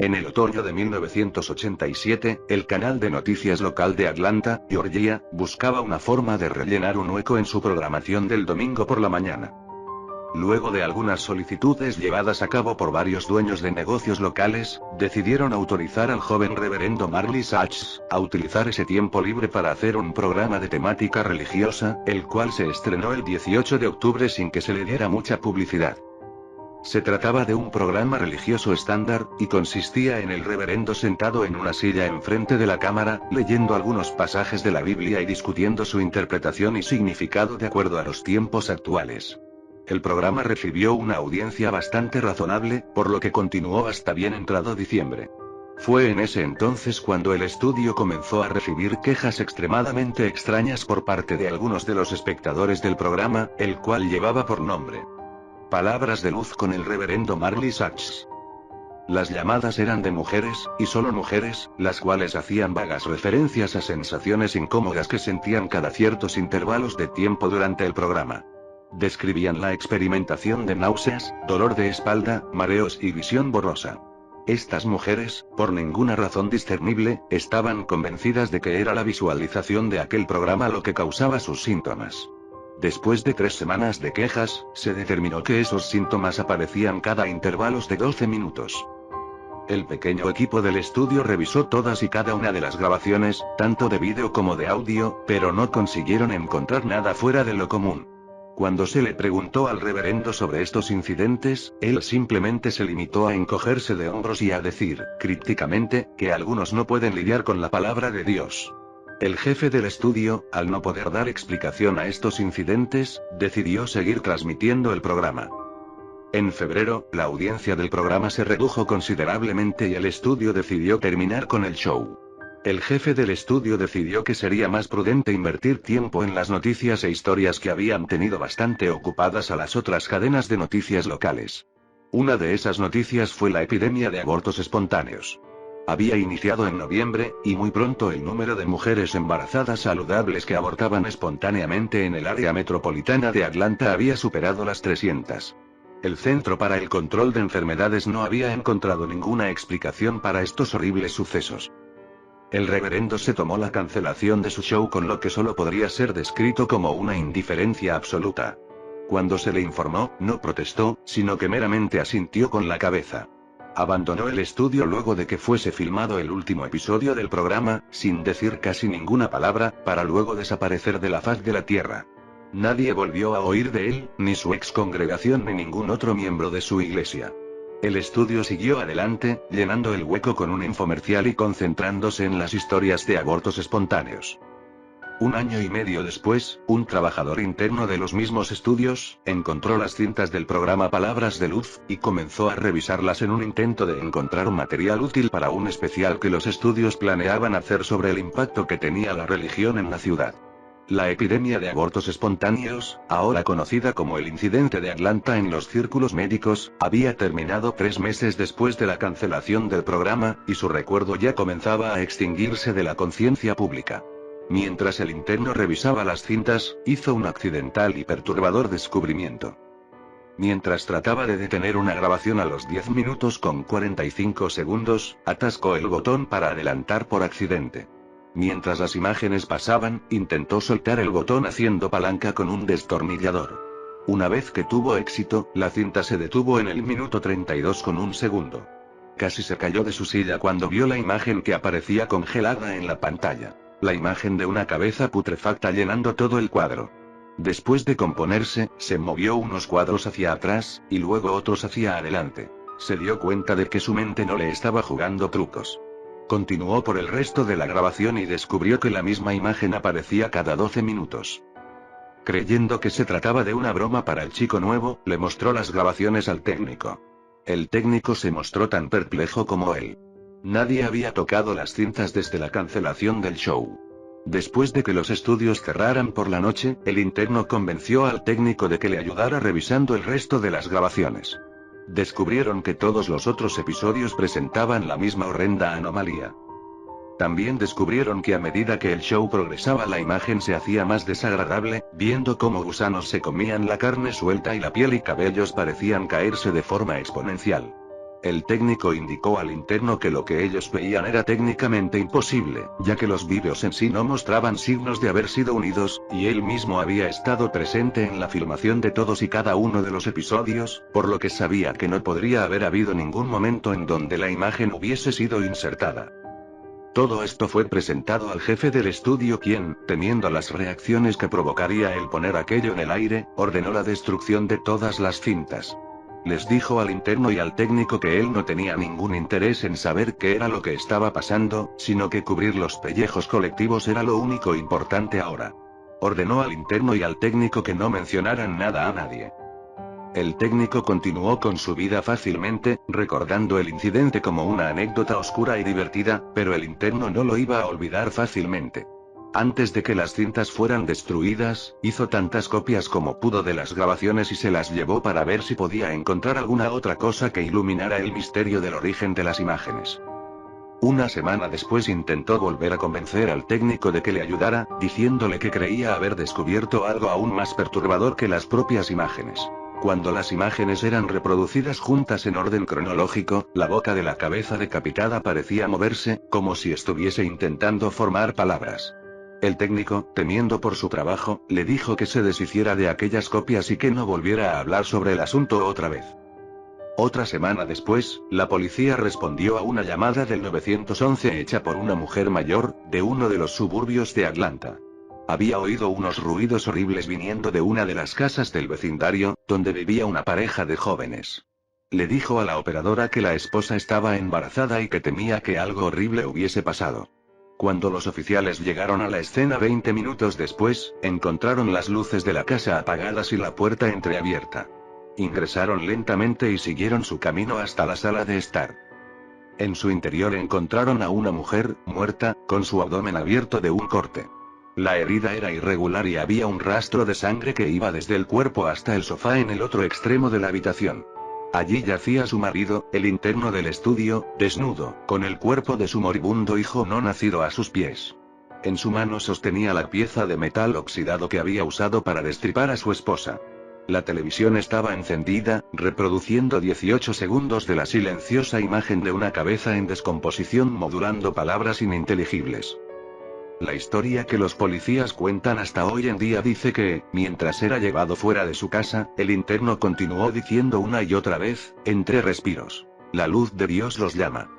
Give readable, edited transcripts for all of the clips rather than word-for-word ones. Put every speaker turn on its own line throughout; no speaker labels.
En el otoño de 1987, el canal de noticias local de Atlanta, Georgia, buscaba una forma de rellenar un hueco en su programación del domingo por la mañana. Luego de algunas solicitudes llevadas a cabo por varios dueños de negocios locales, decidieron autorizar al joven reverendo Marley Sachs a utilizar ese tiempo libre para hacer un programa de temática religiosa, el cual se estrenó el 18 de octubre sin que se le diera mucha publicidad. Se trataba de un programa religioso estándar, y consistía en el reverendo sentado en una silla enfrente de la cámara, leyendo algunos pasajes de la Biblia y discutiendo su interpretación y significado de acuerdo a los tiempos actuales. El programa recibió una audiencia bastante razonable, por lo que continuó hasta bien entrado diciembre. Fue en ese entonces cuando el estudio comenzó a recibir quejas extremadamente extrañas por parte de algunos de los espectadores del programa, el cual llevaba por nombre Palabras de Luz con el reverendo Marley Sachs. Las llamadas eran de mujeres, y solo mujeres, las cuales hacían vagas referencias a sensaciones incómodas que sentían cada ciertos intervalos de tiempo durante el programa. Describían la experimentación de náuseas, dolor de espalda, mareos y visión borrosa. Estas mujeres, por ninguna razón discernible, estaban convencidas de que era la visualización de aquel programa lo que causaba sus síntomas. Después de 3 semanas de quejas, se determinó que esos síntomas aparecían cada intervalos de 12 minutos. El pequeño equipo del estudio revisó todas y cada una de las grabaciones, tanto de vídeo como de audio, pero no consiguieron encontrar nada fuera de lo común. Cuando se le preguntó al reverendo sobre estos incidentes, él simplemente se limitó a encogerse de hombros y a decir, crípticamente, que algunos no pueden lidiar con la palabra de Dios. El jefe del estudio, al no poder dar explicación a estos incidentes, decidió seguir transmitiendo el programa. En febrero, la audiencia del programa se redujo considerablemente y el estudio decidió terminar con el show. El jefe del estudio decidió que sería más prudente invertir tiempo en las noticias e historias que habían tenido bastante ocupadas a las otras cadenas de noticias locales. Una de esas noticias fue la epidemia de abortos espontáneos. Había iniciado en noviembre, y muy pronto el número de mujeres embarazadas saludables que abortaban espontáneamente en el área metropolitana de Atlanta había superado las 300. El Centro para el Control de Enfermedades no había encontrado ninguna explicación para estos horribles sucesos. El reverendo se tomó la cancelación de su show con lo que solo podría ser descrito como una indiferencia absoluta. Cuando se le informó, no protestó, sino que meramente asintió con la cabeza. Abandonó el estudio luego de que fuese filmado el último episodio del programa, sin decir casi ninguna palabra, para luego desaparecer de la faz de la tierra. Nadie volvió a oír de él, ni su ex congregación ni ningún otro miembro de su iglesia. El estudio siguió adelante, llenando el hueco con un infomercial y concentrándose en las historias de abortos espontáneos. 1 año y medio después, un trabajador interno de los mismos estudios, encontró las cintas del programa Palabras de Luz, y comenzó a revisarlas en un intento de encontrar un material útil para un especial que los estudios planeaban hacer sobre el impacto que tenía la religión en la ciudad. La epidemia de abortos espontáneos, ahora conocida como el incidente de Atlanta en los círculos médicos, había terminado 3 meses después de la cancelación del programa, y su recuerdo ya comenzaba a extinguirse de la conciencia pública. Mientras el interno revisaba las cintas, hizo un accidental y perturbador descubrimiento. Mientras trataba de detener una grabación a los 10 minutos con 45 segundos, atascó el botón para adelantar por accidente. Mientras las imágenes pasaban, intentó soltar el botón haciendo palanca con un destornillador. Una vez que tuvo éxito, la cinta se detuvo en el minuto 32 con 1 segundo. Casi se cayó de su silla cuando vio la imagen que aparecía congelada en la pantalla. La imagen de una cabeza putrefacta llenando todo el cuadro. Después de componerse, se movió unos cuadros hacia atrás, y luego otros hacia adelante. Se dio cuenta de que su mente no le estaba jugando trucos. Continuó por el resto de la grabación y descubrió que la misma imagen aparecía cada 12 minutos. Creyendo que se trataba de una broma para el chico nuevo, le mostró las grabaciones al técnico. El técnico se mostró tan perplejo como él. Nadie había tocado las cintas desde la cancelación del show. Después de que los estudios cerraran por la noche, el interno convenció al técnico de que le ayudara revisando el resto de las grabaciones. Descubrieron que todos los otros episodios presentaban la misma horrenda anomalía. También descubrieron que a medida que el show progresaba la imagen se hacía más desagradable, viendo cómo gusanos se comían la carne suelta y la piel y cabellos parecían caerse de forma exponencial. El técnico indicó al interno que lo que ellos veían era técnicamente imposible, ya que los vídeos en sí no mostraban signos de haber sido unidos, y él mismo había estado presente en la filmación de todos y cada uno de los episodios, por lo que sabía que no podría haber habido ningún momento en donde la imagen hubiese sido insertada. Todo esto fue presentado al jefe del estudio, quien, temiendo las reacciones que provocaría el poner aquello en el aire, ordenó la destrucción de todas las cintas. Les dijo al interno y al técnico que él no tenía ningún interés en saber qué era lo que estaba pasando, sino que cubrir los pellejos colectivos era lo único importante ahora. Ordenó al interno y al técnico que no mencionaran nada a nadie. El técnico continuó con su vida fácilmente, recordando el incidente como una anécdota oscura y divertida, pero el interno no lo iba a olvidar fácilmente. Antes de que las cintas fueran destruidas, hizo tantas copias como pudo de las grabaciones y se las llevó para ver si podía encontrar alguna otra cosa que iluminara el misterio del origen de las imágenes. Una semana después intentó volver a convencer al técnico de que le ayudara, diciéndole que creía haber descubierto algo aún más perturbador que las propias imágenes. Cuando las imágenes eran reproducidas juntas en orden cronológico, la boca de la cabeza decapitada parecía moverse, como si estuviese intentando formar palabras. El técnico, temiendo por su trabajo, le dijo que se deshiciera de aquellas copias y que no volviera a hablar sobre el asunto otra vez. Otra semana después, la policía respondió a una llamada del 911 hecha por una mujer mayor, de uno de los suburbios de Atlanta. Había oído unos ruidos horribles viniendo de una de las casas del vecindario, donde vivía una pareja de jóvenes. Le dijo a la operadora que la esposa estaba embarazada y que temía que algo horrible hubiese pasado. Cuando los oficiales llegaron a la escena 20 minutos después, encontraron las luces de la casa apagadas y la puerta entreabierta. Ingresaron lentamente y siguieron su camino hasta la sala de estar. En su interior encontraron a una mujer, muerta, con su abdomen abierto de un corte. La herida era irregular y había un rastro de sangre que iba desde el cuerpo hasta el sofá en el otro extremo de la habitación. Allí yacía su marido, el interno del estudio, desnudo, con el cuerpo de su moribundo hijo no nacido a sus pies. En su mano sostenía la pieza de metal oxidado que había usado para destripar a su esposa. La televisión estaba encendida, reproduciendo 18 segundos de la silenciosa imagen de una cabeza en descomposición modulando palabras ininteligibles. La historia que los policías cuentan hasta hoy en día dice que, mientras era llevado fuera de su casa, el interno continuó diciendo una y otra vez, entre respiros: "La luz de Dios los llama".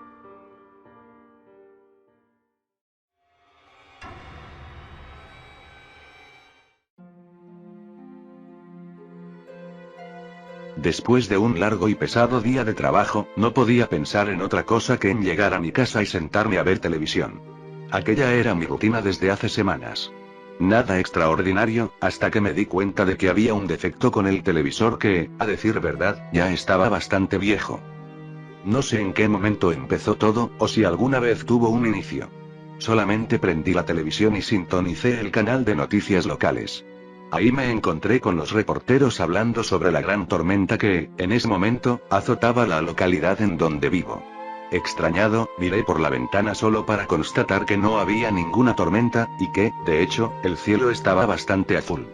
Después de un largo y pesado día de trabajo, no podía pensar en otra cosa que en llegar a mi casa y sentarme a ver televisión. Aquella era mi rutina desde hace semanas. Nada extraordinario, hasta que me di cuenta de que había un defecto con el televisor que, a decir verdad, ya estaba bastante viejo. No sé en qué momento empezó todo, o si alguna vez tuvo un inicio. Solamente prendí la televisión y sintonicé el canal de noticias locales. Ahí me encontré con los reporteros hablando sobre la gran tormenta que, en ese momento, azotaba la localidad en donde vivo. Extrañado, miré por la ventana solo para constatar que no había ninguna tormenta, y que, de hecho, el cielo estaba bastante azul.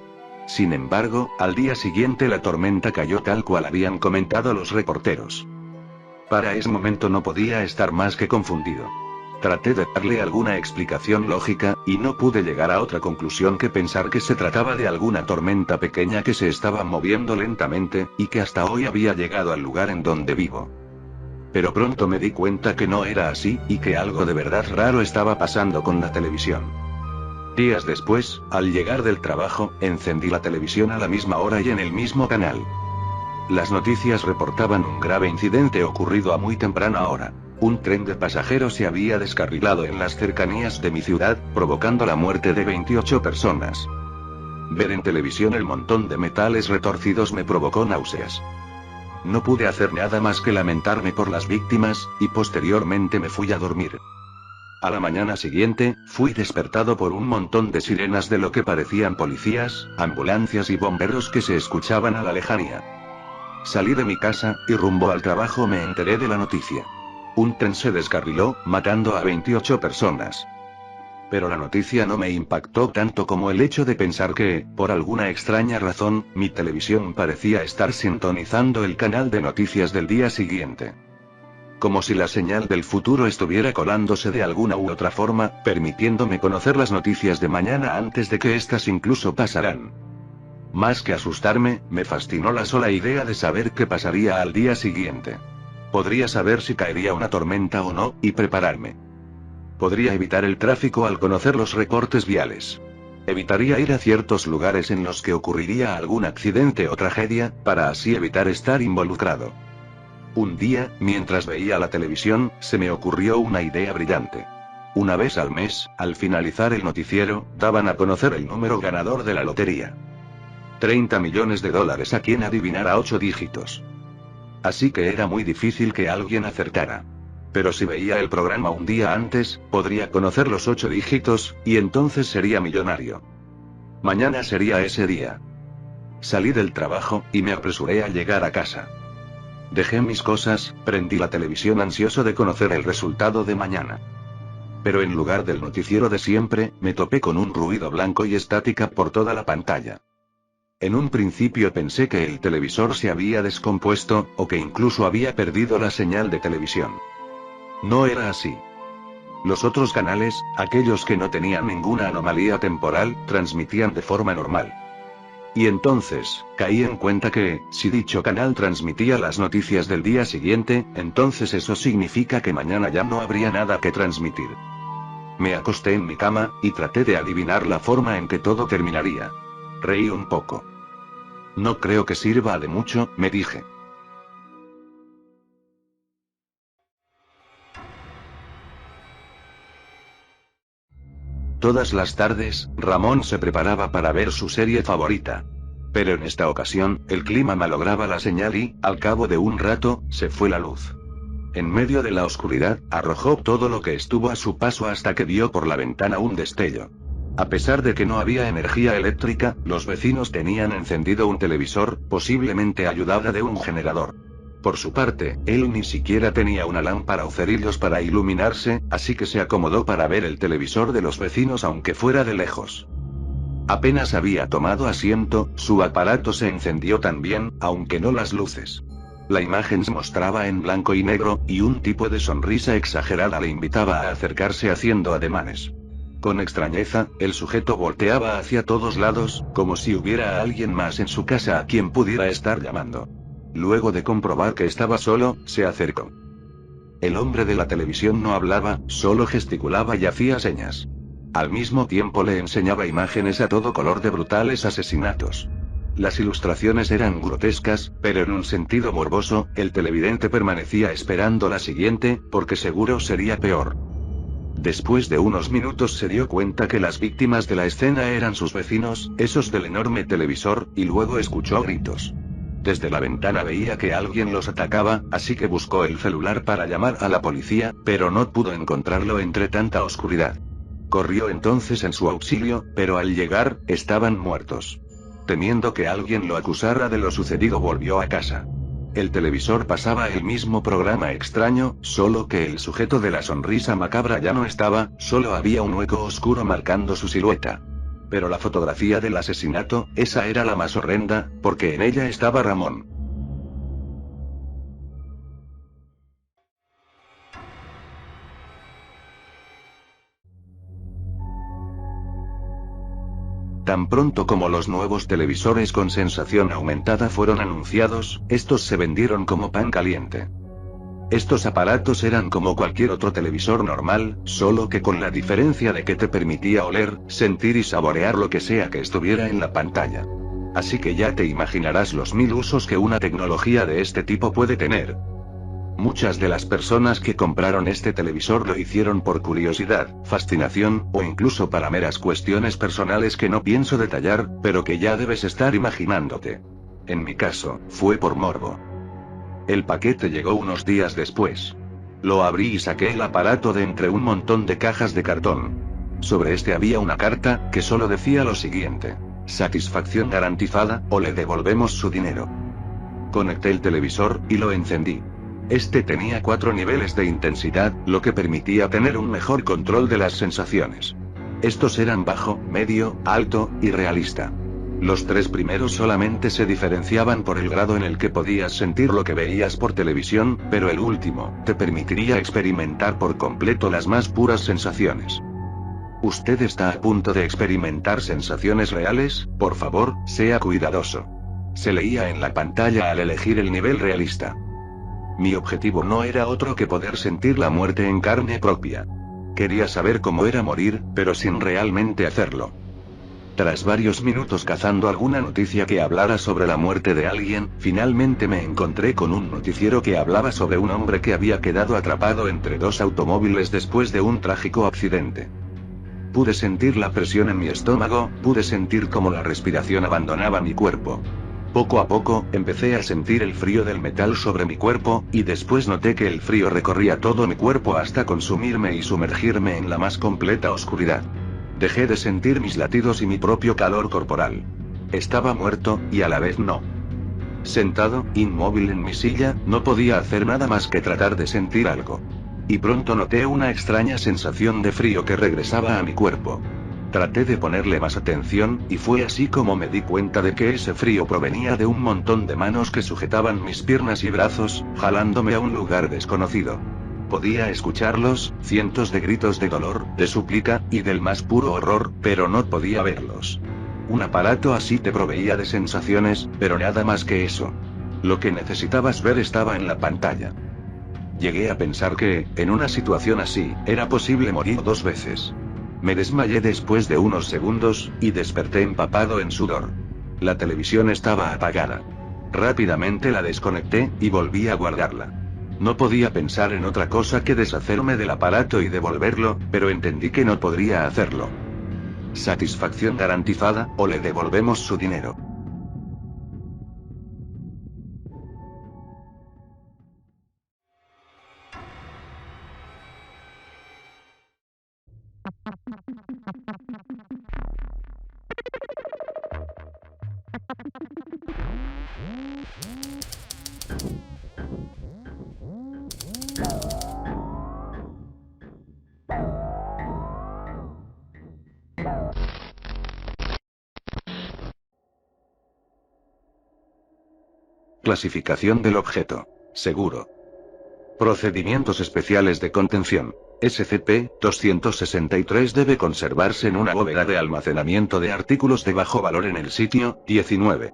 Sin embargo, al día siguiente la tormenta cayó tal cual habían comentado los reporteros. Para ese momento no podía estar más que confundido. Traté de darle alguna explicación lógica, y no pude llegar a otra conclusión que pensar que se trataba de alguna tormenta pequeña que se estaba moviendo lentamente, y que hasta hoy había llegado al lugar en donde vivo. Pero pronto me di cuenta que no era así, y que algo de verdad raro estaba pasando con la televisión. Días después, al llegar del trabajo, encendí la televisión a la misma hora y en el mismo canal. Las noticias reportaban un grave incidente ocurrido a muy temprana hora. Un tren de pasajeros se había descarrilado en las cercanías de mi ciudad, provocando la muerte de 28 personas. Ver en televisión el montón de metales retorcidos me provocó náuseas. No pude hacer nada más que lamentarme por las víctimas, y posteriormente me fui a dormir. A la mañana siguiente, fui despertado por un montón de sirenas de lo que parecían policías, ambulancias y bomberos que se escuchaban a la lejanía. Salí de mi casa, y rumbo al trabajo me enteré de la noticia. Un tren se descarriló, matando a 28 personas. Pero la noticia no me impactó tanto como el hecho de pensar que, por alguna extraña razón, mi televisión parecía estar sintonizando el canal de noticias del día siguiente. Como si la señal del futuro estuviera colándose de alguna u otra forma, permitiéndome conocer las noticias de mañana antes de que éstas incluso pasarán. Más que asustarme, me fascinó la sola idea de saber qué pasaría al día siguiente. Podría saber si caería una tormenta o no, y prepararme. Podría evitar el tráfico al conocer los reportes viales. Evitaría ir a ciertos lugares en los que ocurriría algún accidente o tragedia, para así evitar estar involucrado. Un día, mientras veía la televisión, se me ocurrió una idea brillante. Una vez al mes, al finalizar el noticiero, daban a conocer el número ganador de la lotería. $30 millones a quien adivinara 8 dígitos. Así que era muy difícil que alguien acertara. Pero si veía el programa un día antes, podría conocer los 8 dígitos, y entonces sería millonario. Mañana sería ese día. Salí del trabajo, y me apresuré a llegar a casa. Dejé mis cosas, prendí la televisión ansioso de conocer el resultado de mañana. Pero en lugar del noticiero de siempre, me topé con un ruido blanco y estática por toda la pantalla. En un principio pensé que el televisor se había descompuesto, o que incluso había perdido la señal de televisión. No era así. Los otros canales, aquellos que no tenían ninguna anomalía temporal, transmitían de forma normal. Y entonces, caí en cuenta que, si dicho canal transmitía las noticias del día siguiente, entonces eso significa que mañana ya no habría nada que transmitir. Me acosté en mi cama, y traté de adivinar la forma en que todo terminaría. Reí un poco. No creo que sirva de mucho, me dije. Todas las tardes, Ramón se preparaba para ver su serie favorita. Pero en esta ocasión, el clima malograba la señal y, al cabo de un rato, se fue la luz. En medio de la oscuridad, arrojó todo lo que estuvo a su paso hasta que vio por la ventana un destello. A pesar de que no había energía eléctrica, los vecinos tenían encendido un televisor, posiblemente ayudada de un generador. Por su parte, él ni siquiera tenía una lámpara o cerillos para iluminarse, así que se acomodó para ver el televisor de los vecinos aunque fuera de lejos. Apenas había tomado asiento, su aparato se encendió también, aunque no las luces. La imagen se mostraba en blanco y negro, y un tipo de sonrisa exagerada le invitaba a acercarse haciendo ademanes. Con extrañeza, el sujeto volteaba hacia todos lados, como si hubiera alguien más en su casa a quien pudiera estar llamando. Luego de comprobar que estaba solo, se acercó. El hombre de la televisión no hablaba, solo gesticulaba y hacía señas. Al mismo tiempo le enseñaba imágenes a todo color de brutales asesinatos. Las ilustraciones eran grotescas, pero en un sentido morboso, el televidente permanecía esperando la siguiente, porque seguro sería peor. Después de unos minutos se dio cuenta que las víctimas de la escena eran sus vecinos, esos del enorme televisor, y luego escuchó gritos. Desde la ventana veía que alguien los atacaba, así que buscó el celular para llamar a la policía, pero no pudo encontrarlo entre tanta oscuridad. Corrió entonces en su auxilio, pero al llegar, estaban muertos. Temiendo que alguien lo acusara de lo sucedido, volvió a casa. El televisor pasaba el mismo programa extraño, solo que el sujeto de la sonrisa macabra ya no estaba, solo había un hueco oscuro marcando su silueta. Pero la fotografía del asesinato, esa era la más horrenda, porque en ella estaba Ramón. Tan pronto como los nuevos televisores con sensación aumentada fueron anunciados, estos se vendieron como pan caliente. Estos aparatos eran como cualquier otro televisor normal, solo que con la diferencia de que te permitía oler, sentir y saborear lo que sea que estuviera en la pantalla. Así que ya te imaginarás los 1000 usos que una tecnología de este tipo puede tener. Muchas de las personas que compraron este televisor lo hicieron por curiosidad, fascinación, o incluso para meras cuestiones personales que no pienso detallar, pero que ya debes estar imaginándote. En mi caso, fue por morbo. El paquete llegó unos días después. Lo abrí y saqué el aparato de entre un montón de cajas de cartón. Sobre este había una carta, que solo decía lo siguiente: satisfacción garantizada, o le devolvemos su dinero. Conecté el televisor, y lo encendí. Este tenía 4 niveles de intensidad, lo que permitía tener un mejor control de las sensaciones. Estos eran bajo, medio, alto, y realista. Los 3 primeros solamente se diferenciaban por el grado en el que podías sentir lo que veías por televisión, pero el último, te permitiría experimentar por completo las más puras sensaciones. ¿Usted está a punto de experimentar sensaciones reales? Por favor, sea cuidadoso. Se leía en la pantalla al elegir el nivel realista. Mi objetivo no era otro que poder sentir la muerte en carne propia. Quería saber cómo era morir, pero sin realmente hacerlo. Tras varios minutos cazando alguna noticia que hablara sobre la muerte de alguien, finalmente me encontré con un noticiero que hablaba sobre un hombre que había quedado atrapado entre 2 automóviles después de un trágico accidente. Pude sentir la presión en mi estómago, pude sentir cómo la respiración abandonaba mi cuerpo. Poco a poco, empecé a sentir el frío del metal sobre mi cuerpo, y después noté que el frío recorría todo mi cuerpo hasta consumirme y sumergirme en la más completa oscuridad. Dejé de sentir mis latidos y mi propio calor corporal. Estaba muerto, y a la vez no. Sentado, inmóvil en mi silla, no podía hacer nada más que tratar de sentir algo. Y pronto noté una extraña sensación de frío que regresaba a mi cuerpo. Traté de ponerle más atención, y fue así como me di cuenta de que ese frío provenía de un montón de manos que sujetaban mis piernas y brazos, jalándome a un lugar desconocido. Podía escucharlos, cientos de gritos de dolor, de súplica, y del más puro horror, pero no podía verlos. Un aparato así te proveía de sensaciones, pero nada más que eso. Lo que necesitabas ver estaba en la pantalla. Llegué a pensar que, en una situación así, era posible morir 2 veces. Me desmayé después de unos segundos, y desperté empapado en sudor. La televisión estaba apagada. Rápidamente la desconecté, y volví a guardarla. No podía pensar en otra cosa que deshacerme del aparato y devolverlo, pero entendí que no podría hacerlo. Satisfacción garantizada, o le devolvemos su dinero. Clasificación del objeto. Seguro. Procedimientos especiales de contención. SCP-263 debe conservarse en una bóveda de almacenamiento de artículos de bajo valor en el sitio 19.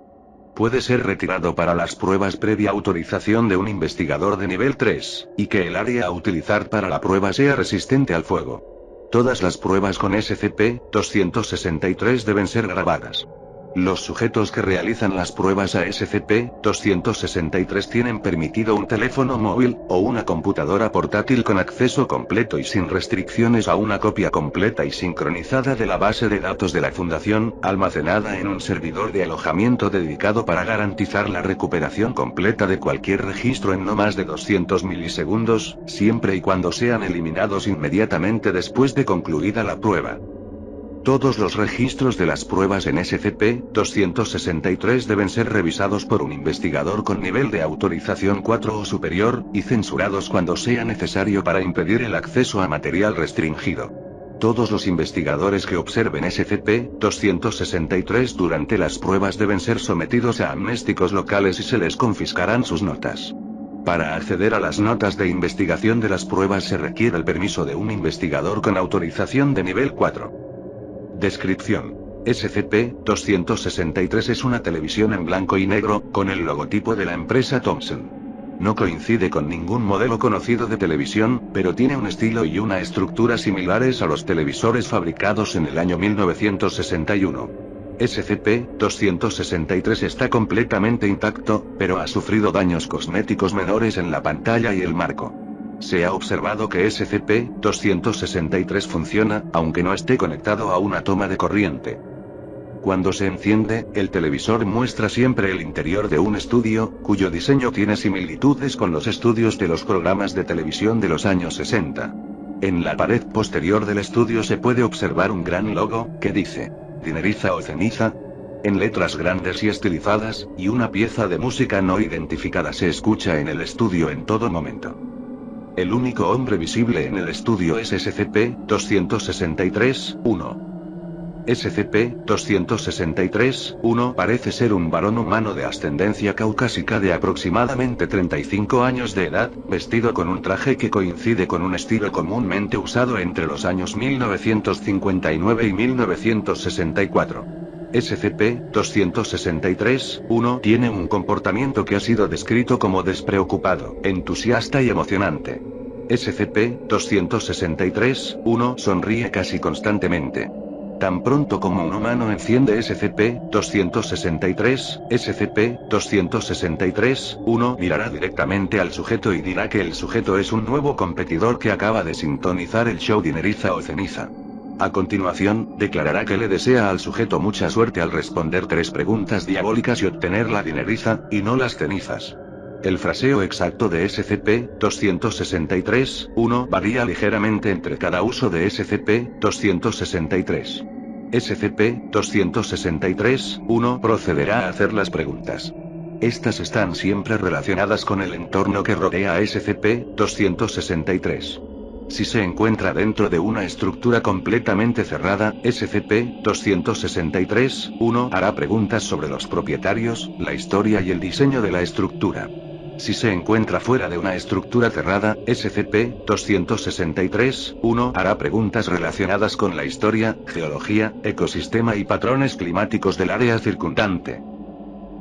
Puede ser retirado para las pruebas previa autorización de un investigador de nivel 3, y que el área a utilizar para la prueba sea resistente al fuego. Todas las pruebas con SCP-263 deben ser grabadas. Los sujetos que realizan las pruebas a SCP-263 tienen permitido un teléfono móvil, o una computadora portátil con acceso completo y sin restricciones a una copia completa y sincronizada de la base de datos de la Fundación, almacenada en un servidor de alojamiento dedicado para garantizar la recuperación completa de cualquier registro en no más de 200 milisegundos, siempre y cuando sean eliminados inmediatamente después de concluida la prueba. Todos los registros de las pruebas en SCP-263 deben ser revisados por un investigador con nivel de autorización 4 o superior, y censurados cuando sea necesario para impedir el acceso a material restringido. Todos los investigadores que observen SCP-263 durante las pruebas deben ser sometidos a amnésticos locales y se les confiscarán sus notas. Para acceder a las notas de investigación de las pruebas se requiere el permiso de un investigador con autorización de nivel 4. Descripción. SCP-263 es una televisión en blanco y negro, con el logotipo de la empresa Thomson. No coincide con ningún modelo conocido de televisión, pero tiene un estilo y una estructura similares a los televisores fabricados en el año 1961. SCP-263 está completamente intacto, pero ha sufrido daños cosméticos menores en la pantalla y el marco. Se ha observado que SCP-263 funciona, aunque no esté conectado a una toma de corriente. Cuando se enciende, el televisor muestra siempre el interior de un estudio, cuyo diseño tiene similitudes con los estudios de los programas de televisión de los años 60. En la pared posterior del estudio se puede observar un gran logo, que dice, "Dineriza o ceniza", en letras grandes y estilizadas, y una pieza de música no identificada se escucha en el estudio en todo momento. El único hombre visible en el estudio es SCP-263-1. SCP-263-1 parece ser un varón humano de ascendencia caucásica de aproximadamente 35 años de edad, vestido con un traje que coincide con un estilo comúnmente usado entre los años 1959 y 1964. SCP-263-1 tiene un comportamiento que ha sido descrito como despreocupado, entusiasta y emocionante. SCP-263-1 sonríe casi constantemente. Tan pronto como un humano enciende SCP-263, SCP-263-1 mirará directamente al sujeto y dirá que el sujeto es un nuevo competidor que acaba de sintonizar el show Dineriza o Ceniza. A continuación, declarará que le desea al sujeto mucha suerte al responder 3 preguntas diabólicas y obtener la dineriza, y no las cenizas. El fraseo exacto de SCP-263-1 varía ligeramente entre cada uso de SCP-263. SCP-263-1 procederá a hacer las preguntas. Estas están siempre relacionadas con el entorno que rodea a SCP-263. Si se encuentra dentro de una estructura completamente cerrada, SCP-263-1 hará preguntas sobre los propietarios, la historia y el diseño de la estructura. Si se encuentra fuera de una estructura cerrada, SCP-263-1 hará preguntas relacionadas con la historia, geología, ecosistema y patrones climáticos del área circundante.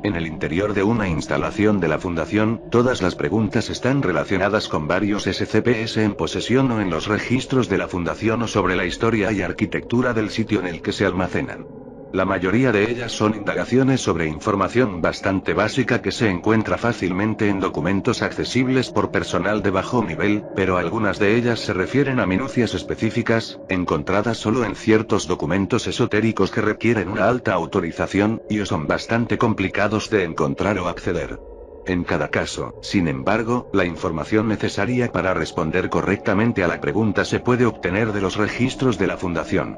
En el interior de una instalación de la Fundación, todas las preguntas están relacionadas con varios SCPs en posesión o en los registros de la Fundación o sobre la historia y arquitectura del sitio en el que se almacenan. La mayoría de ellas son indagaciones sobre información bastante básica que se encuentra fácilmente en documentos accesibles por personal de bajo nivel, pero algunas de ellas se refieren a minucias específicas, encontradas solo en ciertos documentos esotéricos que requieren una alta autorización, y o son bastante complicados de encontrar o acceder. En cada caso, sin embargo, la información necesaria para responder correctamente a la pregunta se puede obtener de los registros de la Fundación.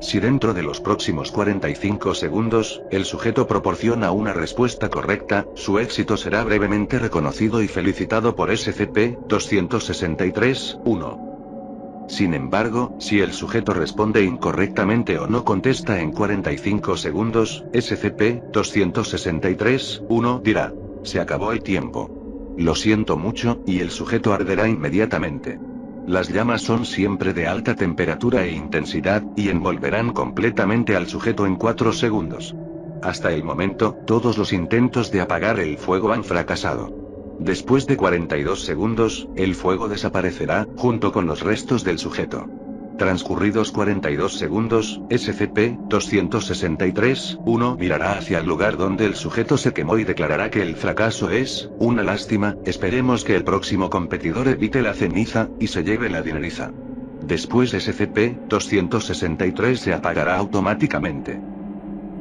Si dentro de los próximos 45 segundos, el sujeto proporciona una respuesta correcta, su éxito será brevemente reconocido y felicitado por SCP-263-1. Sin embargo, si el sujeto responde incorrectamente o no contesta en 45 segundos, SCP-263-1 dirá: "Se acabó el tiempo. Lo siento mucho", y el sujeto arderá inmediatamente. Las llamas son siempre de alta temperatura e intensidad, y envolverán completamente al sujeto en 4 segundos. Hasta el momento, todos los intentos de apagar el fuego han fracasado. Después de 42 segundos, el fuego desaparecerá, junto con los restos del sujeto. Transcurridos 42 segundos, SCP-263-1 mirará hacia el lugar donde el sujeto se quemó y declarará que el fracaso es una lástima, esperemos que el próximo competidor evite la ceniza, y se lleve la dineriza. Después SCP-263 se apagará automáticamente.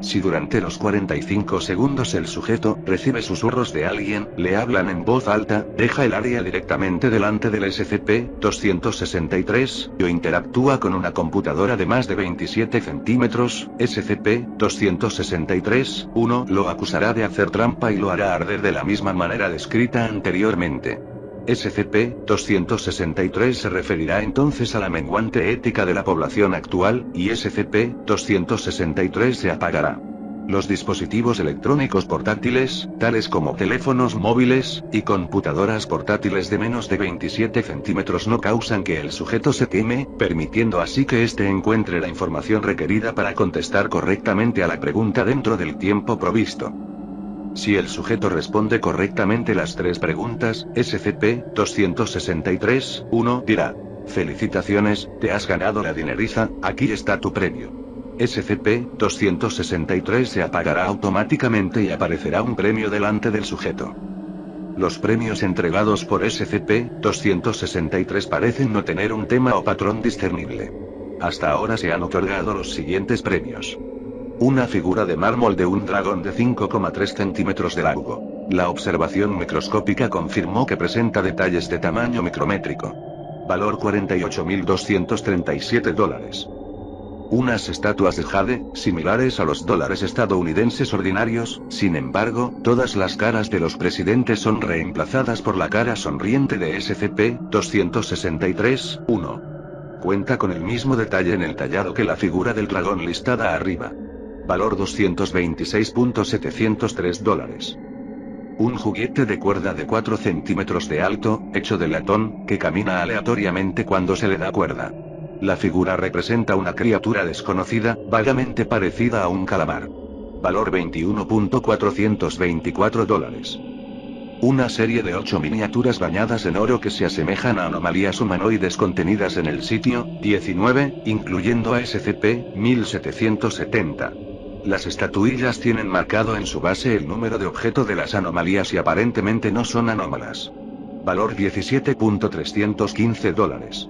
Si durante los 45 segundos el sujeto recibe susurros de alguien, le hablan en voz alta, deja el área directamente delante del SCP-263, o interactúa con una computadora de más de 27 centímetros, SCP-263-1 lo acusará de hacer trampa y lo hará arder de la misma manera descrita anteriormente. SCP-263 se referirá entonces a la menguante ética de la población actual, y SCP-263 se apagará. Los dispositivos electrónicos portátiles, tales como teléfonos móviles, y computadoras portátiles de menos de 27 centímetros no causan que el sujeto se queme, permitiendo así que éste encuentre la información requerida para contestar correctamente a la pregunta dentro del tiempo provisto. Si el sujeto responde correctamente las 3 preguntas, SCP-263-1 dirá: "Felicitaciones, te has ganado la dineriza, aquí está tu premio". SCP-263 se apagará automáticamente y aparecerá un premio delante del sujeto. Los premios entregados por SCP-263 parecen no tener un tema o patrón discernible. Hasta ahora se han otorgado los siguientes premios. Una figura de mármol de un dragón de 5,3 centímetros de largo. La observación microscópica confirmó que presenta detalles de tamaño micrométrico. Valor $48.237. Unas estatuas de jade, similares a los dólares estadounidenses ordinarios, sin embargo, todas las caras de los presidentes son reemplazadas por la cara sonriente de SCP-263-1. Cuenta con el mismo detalle en el tallado que la figura del dragón listada arriba. Valor $226.703. Un juguete de cuerda de 4 centímetros de alto, hecho de latón, que camina aleatoriamente cuando se le da cuerda. La figura representa una criatura desconocida, vagamente parecida a un calamar. Valor $21.424. Una serie de 8 miniaturas bañadas en oro que se asemejan a anomalías humanoides contenidas en el sitio 19, incluyendo a SCP-1770. Las estatuillas tienen marcado en su base el número de objeto de las anomalías y aparentemente no son anómalas. Valor $17.315.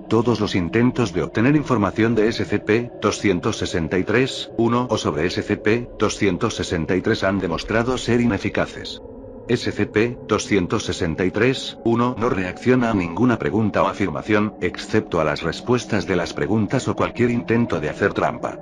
Todos los intentos de obtener información de SCP-263-1 o sobre SCP-263 han demostrado ser ineficaces. SCP-263-1 no reacciona a ninguna pregunta o afirmación, excepto a las respuestas de las preguntas o cualquier intento de hacer trampa.